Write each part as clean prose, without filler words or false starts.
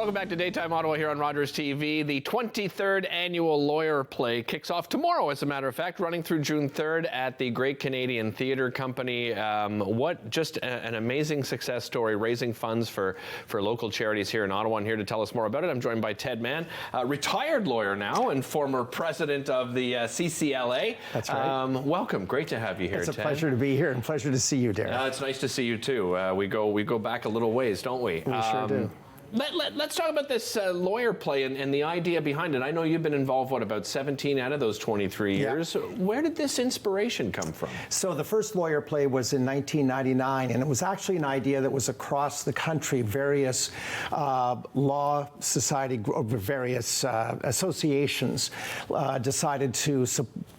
Welcome back to Daytime Ottawa here on Rogers TV. The 23rd annual Lawyer Play kicks off tomorrow, as a matter of fact, running through June 3rd at the Great Canadian Theatre Company. What just an amazing success story, raising funds for local charities here in Ottawa. And here to tell us more about it, I'm joined by Ted Mann, retired lawyer now and former president of the CCLA. That's right. Welcome. Great to have you here, Ted. It's a Ted. pleasure to be here and pleasure to see you, Darren. It's nice to see you too. We go back a little ways, don't we? We sure do. Let's talk about this Lawyer Play and the idea behind it. I know you've been involved, about 17 out of those 23 years. Yeah. Where did this inspiration come from? So the first Lawyer Play was in 1999, and it was actually an idea that was across the country. Various law society, various associations decided to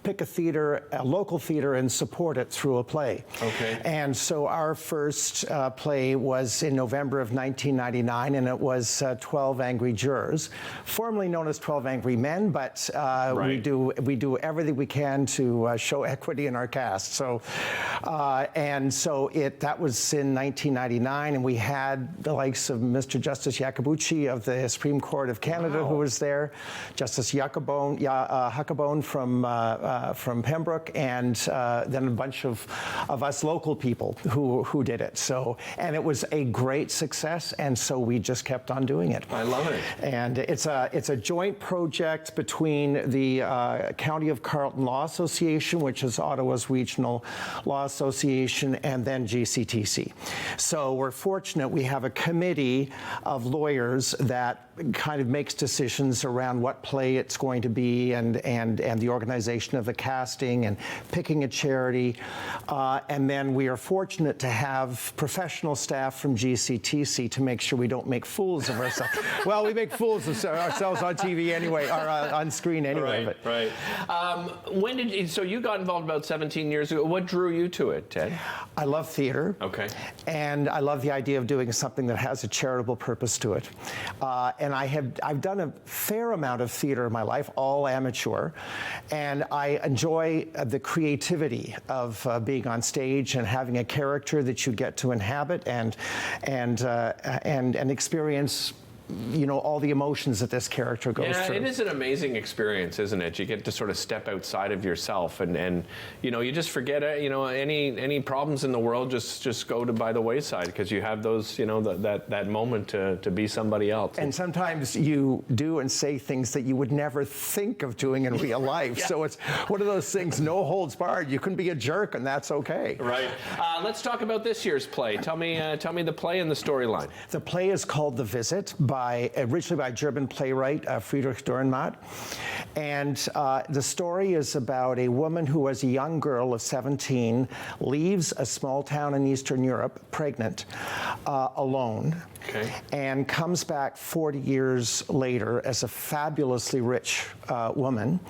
pick a theater, a local theater, and support it through a play. Okay. And so our first play was in November of 1999, and it was 12 Angry Jurors, formerly known as 12 Angry Men, but right. we do everything we can to show equity in our cast. So, that was in 1999, and we had the likes of Mr. Justice Iacobucci of the Supreme Court of Canada, wow, who was there, Justice Huckabone from Pembroke, and then a bunch of us local people who did it. So, and it was a great success, and so we just kept on doing it. I love it. And it's a joint project between the County of Carleton Law Association, which is Ottawa's regional law association, and then GCTC. So we're fortunate we have a committee of lawyers that kind of makes decisions around what play it's going to be and the organization of the casting and picking a charity. And then we are fortunate to have professional staff from GCTC to make sure we don't make fools of ourselves. Well, we make fools of ourselves on TV anyway, or on screen anyway. Right, right. So you got involved about 17 years ago. What drew you to it, Ted? I love theater. Okay. And I love the idea of doing something that has a charitable purpose to it. And I've done a fair amount of theater in my life, all amateur, and I enjoy the creativity of being on stage and having a character that you get to inhabit and experience, you know, all the emotions that this character goes through. Yeah, it is an amazing experience, isn't it? You get to sort of step outside of yourself and you know, you just forget, you know, any problems in the world just go by the wayside because you have those, you know, that moment to be somebody else. And sometimes you do and say things that you would never think of doing in real life. Yeah. So it's one of those things, no holds barred. You can be a jerk and that's okay. Right. Let's talk about this year's play. Tell me the play and the storyline. The play is called The Visit, originally by German playwright Friedrich Dürrenmatt. And the story is about a woman who, as a young girl of 17, leaves a small town in Eastern Europe, pregnant, alone, okay, and comes back 40 years later as a fabulously rich woman.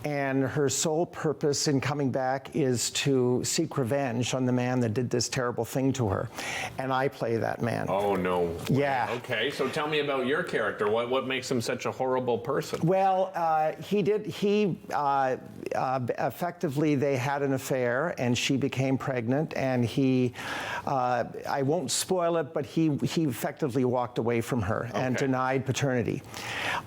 And her sole purpose in coming back is to seek revenge on the man that did this terrible thing to her. And I play that man. Oh, no. Yeah. Okay, so tell me about your character. What makes him such a horrible person? Well, effectively they had an affair and she became pregnant, and I won't spoil it, but he effectively walked away from her and denied paternity.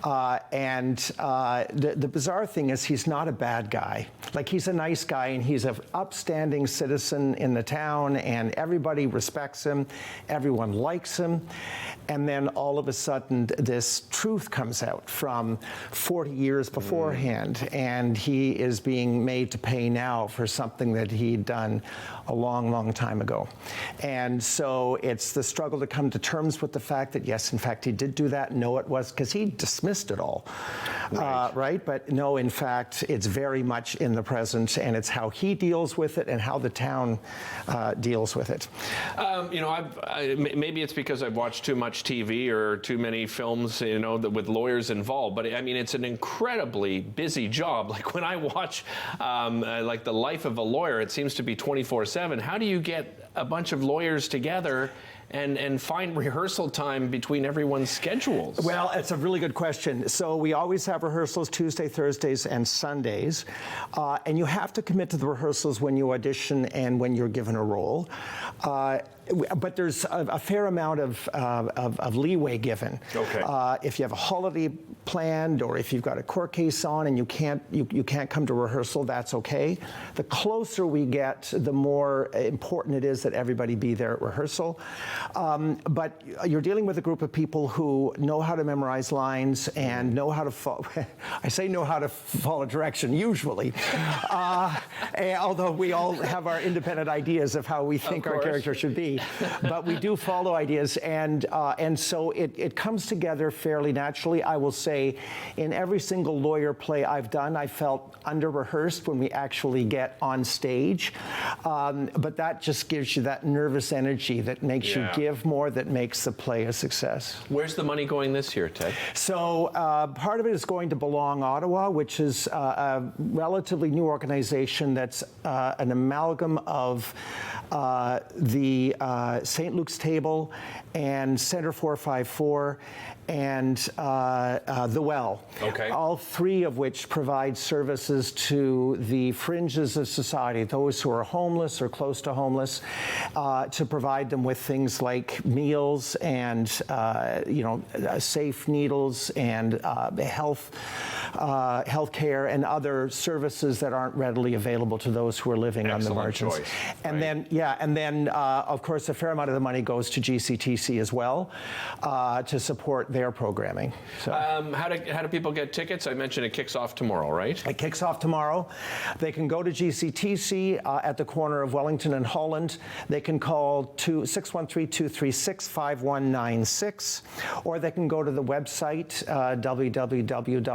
The bizarre thing is he's not a bad guy. Like, he's a nice guy and he's an upstanding citizen in the town and everybody respects him, everyone likes him. And then all of a sudden this truth comes out from 40 years beforehand, and he is being made to pay now for something that he'd done a long, long time ago. And so it's the struggle to come to terms with the fact that, yes, in fact, he did do that. No, it was because he dismissed it all, right? But no, in fact, it's very much in the present, and it's how he deals with it and how the town deals with it. You know, maybe it's because I've watched too much TV or too many films, you know, with lawyers involved, but I mean, it's an incredibly busy job. Like, when I watch like The Life of a Lawyer, it seems to be 24/7. How do you get a bunch of lawyers together and find rehearsal time between everyone's schedules? Well, it's a really good question. So we always have rehearsals Tuesday, Thursdays, and Sundays. And you have to commit to the rehearsals when you audition and when you're given a role. but there's a fair amount of leeway given. Okay. If you have a holiday planned, or if you've got a court case on and you can't come to rehearsal, that's okay. The closer we get, the more important it is that everybody be there at rehearsal. But you're dealing with a group of people who know how to memorize lines and know how to follow. I say know how to follow direction usually, although we all have our independent ideas of how we think our character should be. But we do follow ideas, and so it comes together fairly naturally. I will say, in every single lawyer play I've done, I felt under-rehearsed when we actually get on stage. But that just gives you that nervous energy that makes you give more, that makes the play a success. Where's the money going this year, Ted? So part of it is going to Belong Ottawa, which is a relatively new organization that's an amalgam of the St. Luke's Table and Center 454 and The Well. Okay. All three of which provide services to the fringes of society, those who are homeless or close to homeless, to provide them with things like meals and safe needles and health care and other services that aren't readily available to those who are living on the margins. Choice, and then of course a fair amount of the money goes to GCTC as well to support their programming. So, how do people get tickets? I mentioned it kicks off tomorrow, right? it kicks off tomorrow. They can go to GCTC at the corner of Wellington and Holland. They can call 613-236-5196, or they can go to the website www.gctc.ca.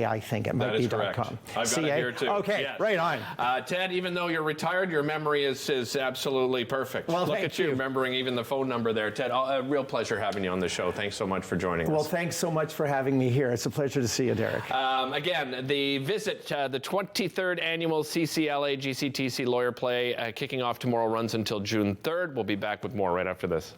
I think it might That be is correct. .com. I've got it here too. Okay, yes. right on. Ted, even though you're retired, your memory is absolutely perfect. Well, Look thank at you you. remembering even the phone number there. Ted, a real pleasure having you on the show. Thanks so much for joining Well, us. thanks so much for having me here. It's a pleasure to see you, Derek. Again, the visit, the 23rd annual CCLA GCTC Lawyer Play kicking off tomorrow, runs until June 3rd. We'll be back with more right after this.